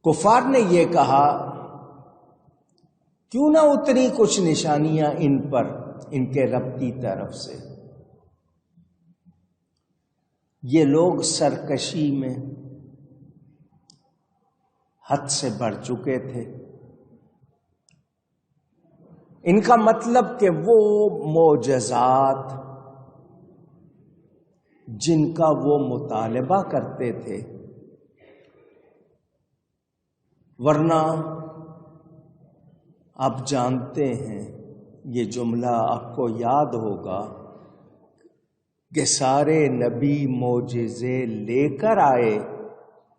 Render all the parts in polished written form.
کفار نے یہ کہا کیوں نہ اتری کچھ نشانیاں ان پر ان کے رب کی طرف سے. یہ لوگ سرکشی میں حد سے بڑھ چکے تھے. ان کا مطلب کہ وہ معجزات جن کا وہ مطالبہ کرتے تھے، ورنہ آپ جانتے ہیں یہ جملہ آپ کو یاد ہوگا کہ سارے نبی معجزے لے کر آئے،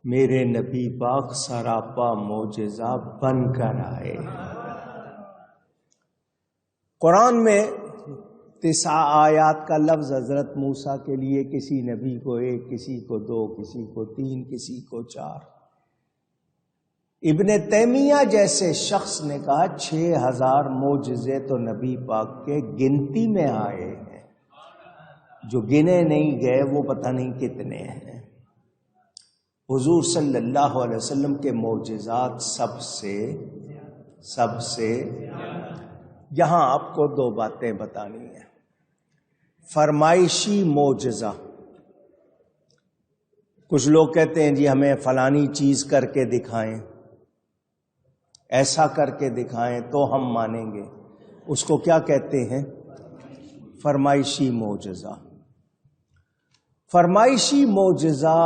میرے نبی پاک سراپا معجزہ بن کر آئے. قرآن میں 9 آیات کا لفظ حضرت موسیٰ کے لیے کسی نبی کو 1، کسی کو 2، کسی کو 3، کسی کو 4. ابن تیمیہ جیسے شخص نے کہا 6000 معجزے تو نبی پاک کے گنتی میں آئے ہیں، جو گنے نہیں گئے وہ پتہ نہیں کتنے ہیں. حضور صلی اللہ علیہ وسلم کے معجزات سب سے یہاں آپ کو 2 باتیں بتانی ہیں. فرمائشی معجزہ، کچھ لوگ کہتے ہیں جی ہمیں فلانی چیز کر کے دکھائیں، ایسا کر کے دکھائیں تو ہم مانیں گے. اس کو کیا کہتے ہیں؟ فرمائشی معجزہ. فرمائشی معجزہ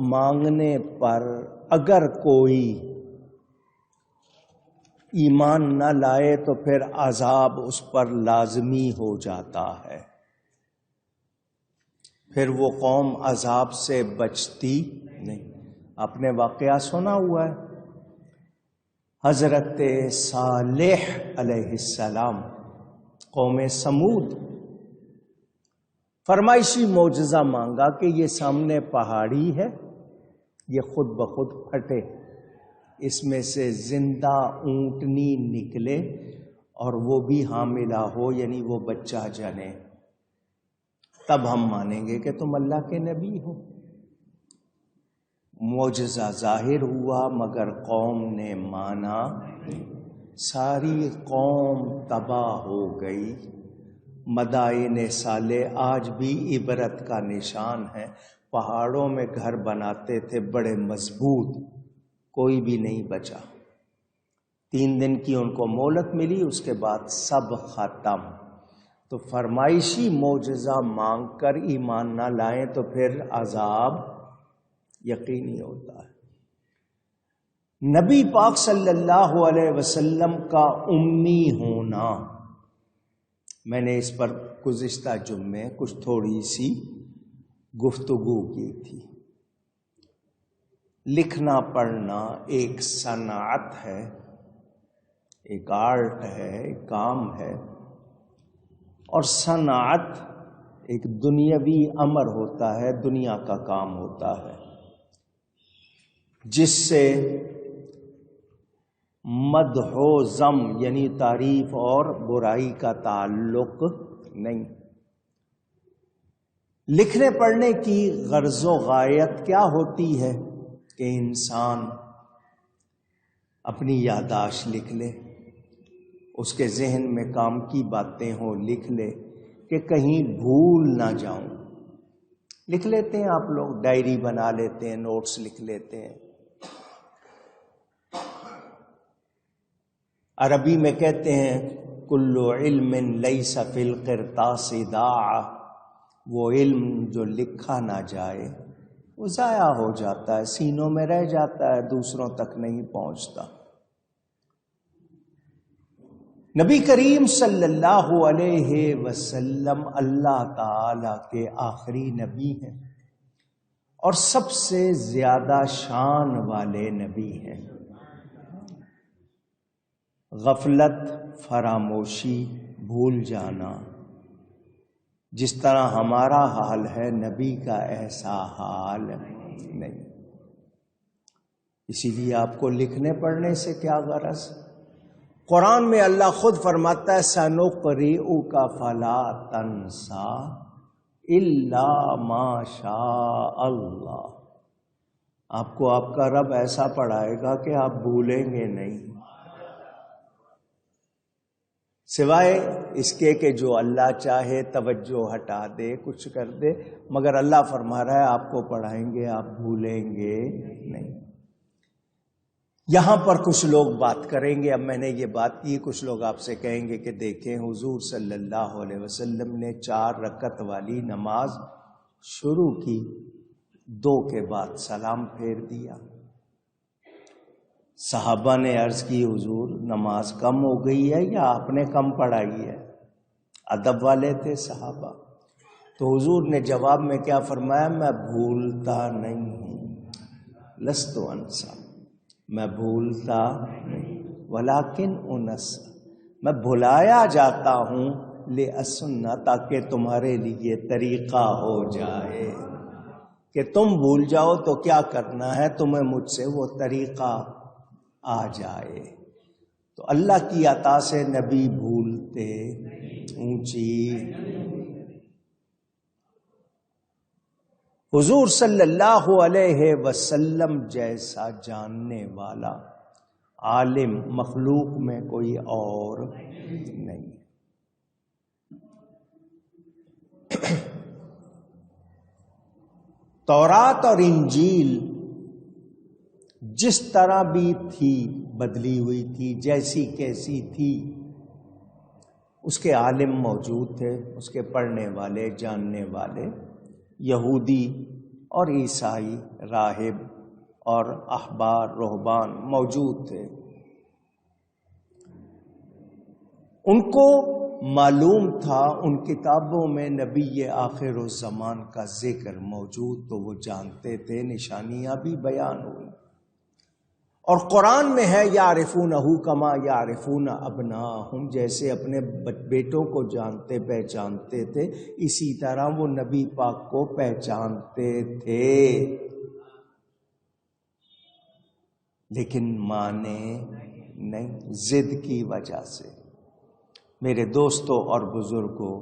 مانگنے پر اگر کوئی ایمان نہ لائے تو پھر عذاب اس پر لازمی ہو جاتا ہے، پھر وہ قوم عذاب سے بچتی نہیں. آپ نے واقعہ سنا ہوا ہے حضرت صالح علیہ السلام، قوم سمود. فرمائشی معجزہ مانگا کہ یہ سامنے پہاڑی ہے، یہ خود بخود پھٹے، اس میں سے زندہ اونٹنی نکلے اور وہ بھی حاملہ ہو، یعنی وہ بچہ جنے، تب ہم مانیں گے کہ تم اللہ کے نبی ہو. معجزہ ظاہر ہوا مگر قوم نے مانا، ساری قوم تباہ ہو گئی. مدائن صالح آج بھی عبرت کا نشان ہے. پہاڑوں میں گھر بناتے تھے بڑے مضبوط، کوئی بھی نہیں بچا. 3 دن کی ان کو مہلت ملی، اس کے بعد سب ختم. تو فرمائشی معجزہ مانگ کر ایمان نہ لائیں تو پھر عذاب یقینی ہوتا ہے. نبی پاک صلی اللہ علیہ وسلم کا امی ہونا، میں نے اس پر گزشتہ جمعے کچھ تھوڑی سی گفتگو کی تھی. لکھنا پڑھنا ایک صنعت ہے، ایک آرٹ ہے، ایک کام ہے، اور صنعت ایک دنیاوی امر ہوتا ہے، دنیا کا کام ہوتا ہے، جس سے مدح و ذم یعنی تعریف اور برائی کا تعلق نہیں. لکھنے پڑھنے کی غرض و غایت کیا ہوتی ہے کہ انسان اپنی یادداشت لکھ لے، اس کے ذہن میں کام کی باتیں ہوں، لکھ لے کہ کہیں بھول نہ جاؤں. لکھ لیتے ہیں آپ لوگ، ڈائری بنا لیتے ہیں، نوٹس لکھ لیتے ہیں. عربی میں کہتے ہیں کل علم لیس فی القرطاس ضاع، وہ علم جو لکھا نہ جائے وہ ضائع ہو جاتا ہے، سینوں میں رہ جاتا ہے، دوسروں تک نہیں پہنچتا. نبی کریم صلی اللہ علیہ وسلم اللہ تعالی کے آخری نبی ہیں اور سب سے زیادہ شان والے نبی ہیں. غفلت، فراموشی، بھول جانا، جس طرح ہمارا حال ہے نبی کا ایسا حال نہیں. اسی لیے آپ کو لکھنے پڑھنے سے کیا غرض؟ قرآن میں اللہ خود فرماتا ہے سَنُقْرِئُكَ فَلَا تَنْسَىٰ إِلَّا مَا شَاءَ اللَّهُ. آپ کو آپ کا رب ایسا پڑھائے گا کہ آپ بھولیں گے نہیں، سوائے اس کے کہ جو اللہ چاہے توجہ ہٹا دے، کچھ کر دے، مگر اللہ فرما رہا ہے آپ کو پڑھائیں گے، آپ بھولیں گے نہیں۔ یہاں پر کچھ لوگ بات کریں گے، اب میں نے یہ بات کی، کچھ لوگ آپ سے کہیں گے کہ دیکھیں حضور صلی اللہ علیہ وسلم نے 4 رکعت والی نماز شروع کی، 2 کے بعد سلام پھیر دیا۔ صحابہ نے عرض کی حضور نماز کم ہو گئی ہے یا آپ نے کم پڑھائی ہے؟ ادب والے تھے صحابہ۔ تو حضور نے جواب میں کیا فرمایا؟ میں بھولتا نہیں ہوں، لست انسا، میں بھولتا نہیں، ولیکن انسا، میں بھلایا جاتا ہوں، لأسنہ، تاکہ تمہارے لیے طریقہ ہو جائے کہ تم بھول جاؤ تو کیا کرنا ہے، تمہیں مجھ سے وہ طریقہ آ جائے۔ تو اللہ کی عطا سے نبی بھولتے اونچی۔ حضور صلی اللہ علیہ وسلم جیسا جاننے والا عالم مخلوق میں کوئی اور نہیں۔ تورات اور انجیل جس طرح بھی تھی، بدلی ہوئی تھی، جیسی کیسی تھی، اس کے عالم موجود تھے، اس کے پڑھنے والے، جاننے والے، یہودی اور عیسائی راہب اور احبار رہبان موجود تھے۔ ان کو معلوم تھا ان کتابوں میں نبی آخر الزمان کا ذکر موجود، تو وہ جانتے تھے، نشانیاں بھی بیان ہوئی۔ اور قرآن میں ہے یعرفونہ کما یعرفون ابناءہم، جیسے اپنے بیٹوں کو جانتے پہچانتے تھے اسی طرح وہ نبی پاک کو پہچانتے تھے، لیکن مانے نہیں، ضد کی وجہ سے۔ میرے دوستوں اور بزرگوں،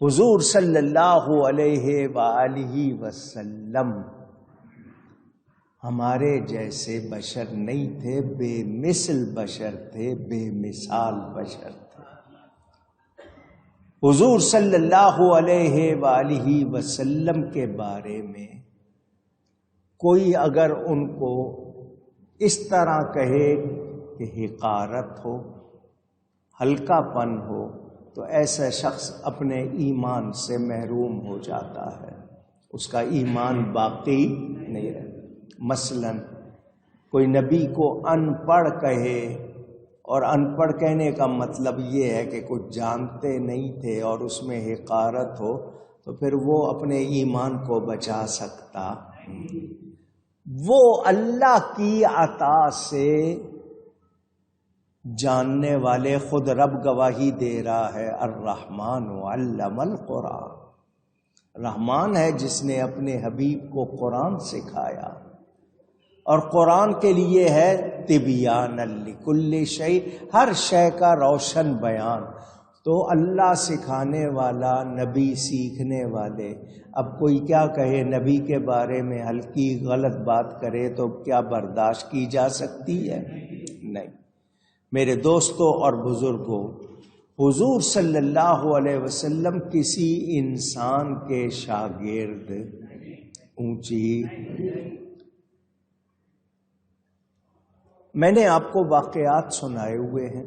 حضور صلی اللہ علیہ وآلہ وسلم ہمارے جیسے بشر نہیں تھے، بے مثل بشر تھے، بے مثال بشر تھے۔ حضور صلی اللہ علیہ وآلہ وسلم کے بارے میں کوئی اگر ان کو اس طرح کہے کہ حقارت ہو، ہلکا پن ہو، تو ایسا شخص اپنے ایمان سے محروم ہو جاتا ہے، اس کا ایمان باقی نہیں رہتا۔ مثلا کوئی نبی کو ان پڑھ کہے، اور ان پڑھ کہنے کا مطلب یہ ہے کہ کچھ جانتے نہیں تھے اور اس میں حقارت ہو، تو پھر وہ اپنے ایمان کو بچا سکتا۔ وہ اللہ کی عطا سے جاننے والے، خود رب گواہی دے رہا ہے، الرحمن علم القرآن، رحمان ہے جس نے اپنے حبیب کو قرآن سکھایا، اور قرآن کے لیے ہے تبیان لکل شیء، ہر شے کا روشن بیان۔ تو اللہ سکھانے والا، نبی سیکھنے والے، اب کوئی کیا کہے نبی کے بارے میں، ہلکی غلط بات کرے تو کیا برداشت کی جا سکتی ہے؟ نہیں۔ میرے دوستوں اور بزرگوں، حضور صلی اللہ علیہ وسلم کسی انسان کے شاگرد اونچی۔ میں نے آپ کو واقعات سنائے ہوئے ہیں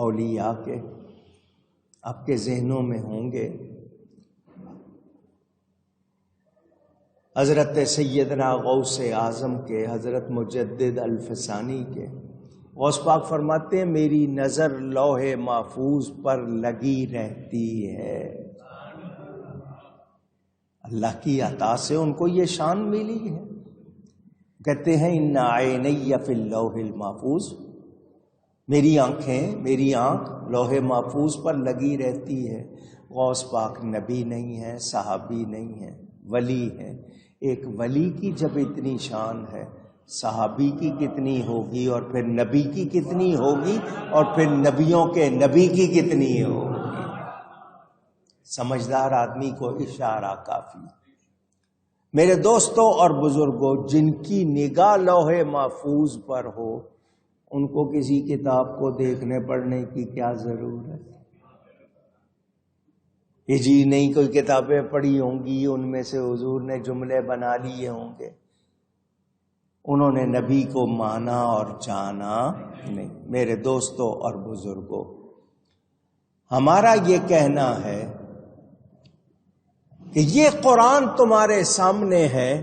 اولیاء کے، آپ کے ذہنوں میں ہوں گے۔ حضرت سیدنا غوث اعظم کے، حضرت مجدد الفسانی کے، غوث پاک فرماتے ہیں میری نظر لوح محفوظ پر لگی رہتی ہے۔ اللہ کی عطا سے ان کو یہ شان ملی ہے۔ کہتے ہیں ان عینی فی اللوح المحفوظ، میری آنکھیں، میری آنکھ لوح محفوظ پر لگی رہتی ہے۔ غوث پاک نبی نہیں ہے، صحابی نہیں ہے، ولی ہے۔ ایک ولی کی جب اتنی شان ہے، صحابی کی کتنی ہوگی، اور پھر نبی کی کتنی ہوگی، اور پھر نبیوں کے نبی کی کتنی ہوگی۔ سمجھدار آدمی کو اشارہ کافی۔ میرے دوستوں اور بزرگوں، جن کی نگاہ لوح محفوظ پر ہو ان کو کسی کتاب کو دیکھنے پڑھنے کی کیا ضرورت؟ یہ جی نہیں کوئی کتابیں پڑھی ہوں گی، ان میں سے حضور نے جملے بنا لیے ہوں گے، انہوں نے نبی کو مانا اور جانا نہیں۔ میرے دوستوں اور بزرگوں، ہمارا یہ کہنا ہے کہ یہ قرآن تمہارے سامنے ہے،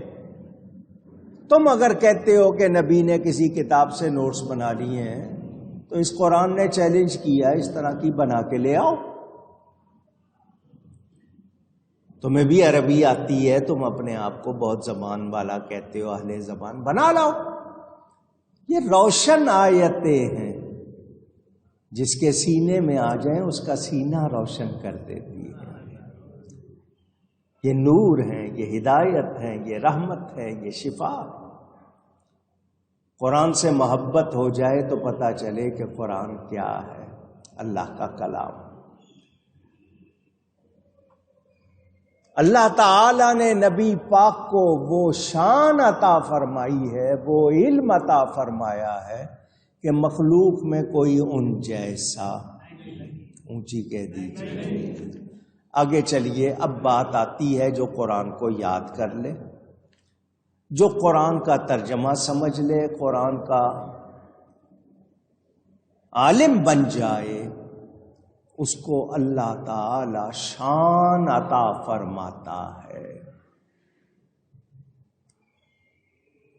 تم اگر کہتے ہو کہ نبی نے کسی کتاب سے نوٹس بنا لیے ہیں تو اس قرآن نے چیلنج کیا اس طرح کی بنا کے لے آؤ۔ تمہیں بھی عربی آتی ہے، تم اپنے آپ کو بہت زبان والا کہتے ہو، اہل زبان، بنا لاؤ۔ یہ روشن آیتیں ہیں، جس کے سینے میں آ جائیں اس کا سینہ روشن کر دیتی ہے۔ یہ نور ہیں، یہ ہدایت ہیں، یہ رحمت ہے، یہ شفا۔ قرآن سے محبت ہو جائے تو پتہ چلے کہ قرآن کیا ہے، اللہ کا کلام۔ اللہ تعالی نے نبی پاک کو وہ شان عطا فرمائی ہے، وہ علم عطا فرمایا ہے کہ مخلوق میں کوئی ان جیسا، اونچی کہہ دیجیے۔ آگے چلیے، اب بات آتی ہے جو قرآن کو یاد کر لے، جو قرآن کا ترجمہ سمجھ لے، قرآن کا عالم بن جائے، اس کو اللہ تعالی شان عطا فرماتا ہے۔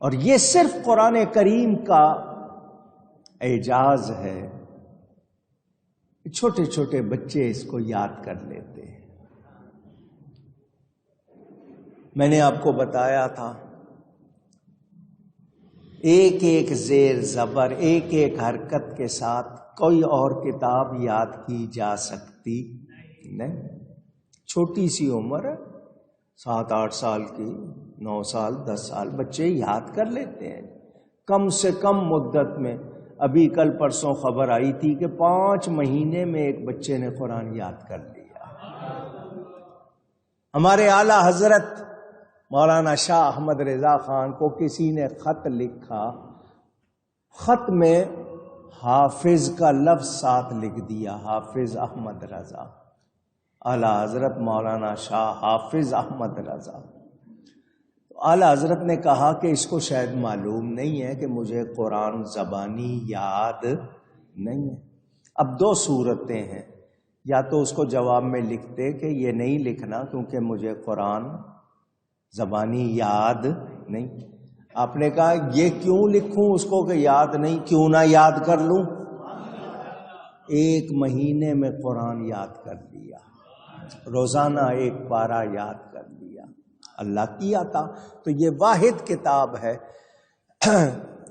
اور یہ صرف قرآن کریم کا اعجاز ہے، چھوٹے چھوٹے بچے اس کو یاد کر لیتے ہیں۔ میں نے آپ کو بتایا تھا، ایک ایک زیر زبر، ایک ایک حرکت کے ساتھ کوئی اور کتاب یاد کی جا سکتی نہیں۔ چھوٹی سی عمر، 7-8 سال کی، 9 سال 10 سال، بچے یاد کر لیتے ہیں کم سے کم مدت میں۔ ابھی کل پرسوں خبر آئی تھی کہ 5 مہینے میں ایک بچے نے قرآن یاد کر لیا۔ ہمارے اعلی حضرت مولانا شاہ احمد رضا خان کو کسی نے خط لکھا، خط میں حافظ کا لفظ ساتھ لکھ دیا، حافظ احمد رضا، اعلی حضرت مولانا شاہ حافظ احمد رضا۔ اعلی حضرت نے کہا کہ اس کو شاید معلوم نہیں ہے کہ مجھے قرآن زبانی یاد نہیں ہے۔ اب 2 صورتیں ہیں، یا تو اس کو جواب میں لکھتے کہ یہ نہیں لکھنا کیونکہ مجھے قرآن زبانی یاد نہیں۔ آپ نے کہا یہ کیوں لکھوں اس کو کہ یاد نہیں، کیوں نہ یاد کر لوں؟ 1 مہینے میں قرآن یاد کر لیا، روزانہ 1 پارہ یاد کر لیا، اللہ کی عطا۔ تو یہ واحد کتاب ہے۔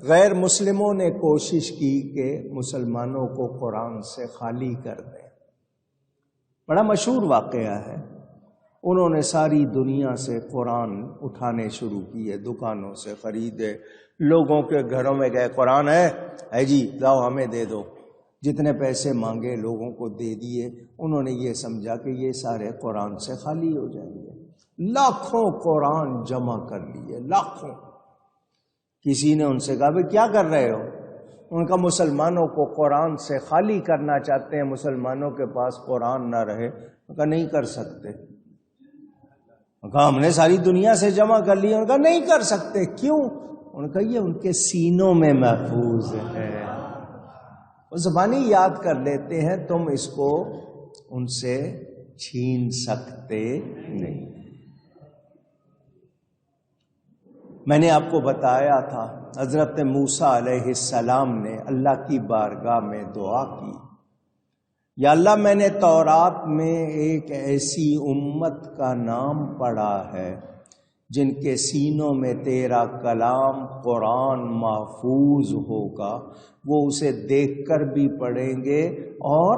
غیر مسلموں نے کوشش کی کہ مسلمانوں کو قرآن سے خالی کر دیں، بڑا مشہور واقعہ ہے۔ انہوں نے ساری دنیا سے قرآن اٹھانے شروع کیے، دکانوں سے خریدے، لوگوں کے گھروں میں گئے، قرآن ہے جی لاؤ ہمیں دے دو، جتنے پیسے مانگے لوگوں کو دے دیے۔ انہوں نے یہ سمجھا کہ یہ سارے قرآن سے خالی ہو جائیں گے، لاکھوں قرآن جمع کر لیے، لاکھوں۔ کسی نے ان سے کہا بھئی کیا کر رہے ہو؟ ان کا مسلمانوں کو قرآن سے خالی کرنا چاہتے ہیں، مسلمانوں کے پاس قرآن نہ رہے۔ ان کا نہیں کر سکتے۔ کہا ہم نے ساری دنیا سے جمع کر لیا۔ ان کا نہیں کر سکتے، کیوں؟ ان کا یہ ان کے سینوں میں محفوظ ہے، وہ زبانی یاد کر لیتے ہیں، تم اس کو ان سے چھین سکتے نہیں۔ میں نے آپ کو بتایا تھا حضرت موسیٰ علیہ السلام نے اللہ کی بارگاہ میں دعا کی، یا اللہ میں نے تورات میں ایک ایسی امت کا نام پڑھا ہے جن کے سینوں میں تیرا کلام قرآن محفوظ ہوگا، وہ اسے دیکھ کر بھی پڑھیں گے اور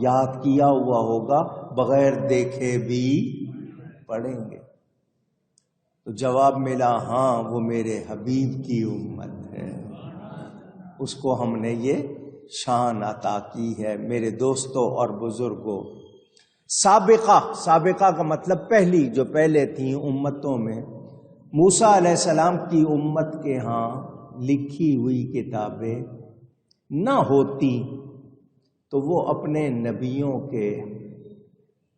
یاد کیا ہوا ہوگا، بغیر دیکھے بھی پڑھیں گے۔ تو جواب ملا ہاں وہ میرے حبیب کی امت ہے، اس کو ہم نے یہ شان عطا کی ہے۔ میرے دوستوں اور بزرگوں، سابقہ کا مطلب پہلی جو پہلے تھیں امتوں میں، موسیٰ علیہ السلام کی امت کے ہاں لکھی ہوئی کتابیں نہ ہوتی تو وہ اپنے نبیوں کے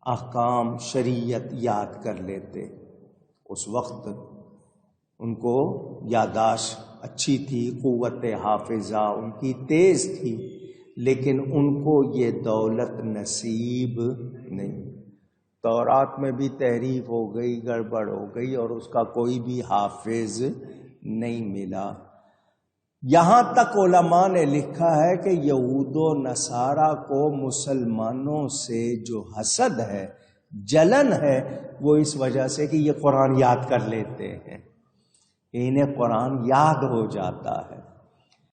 احکام شریعت یاد کر لیتے. اس وقت ان کو یادداشت اچھی تھی، قوت حافظہ ان کی تیز تھی، لیکن ان کو یہ دولت نصیب نہیں. تورات میں بھی تحریف ہو گئی، گڑبڑ ہو گئی، اور اس کا کوئی بھی حافظ نہیں ملا. یہاں تک علماء نے لکھا ہے کہ یہود و نصارہ کو مسلمانوں سے جو حسد ہے، جلن ہے، وہ اس وجہ سے کہ یہ قرآن یاد کر لیتے ہیں، انہیں قرآن یاد ہو جاتا ہے.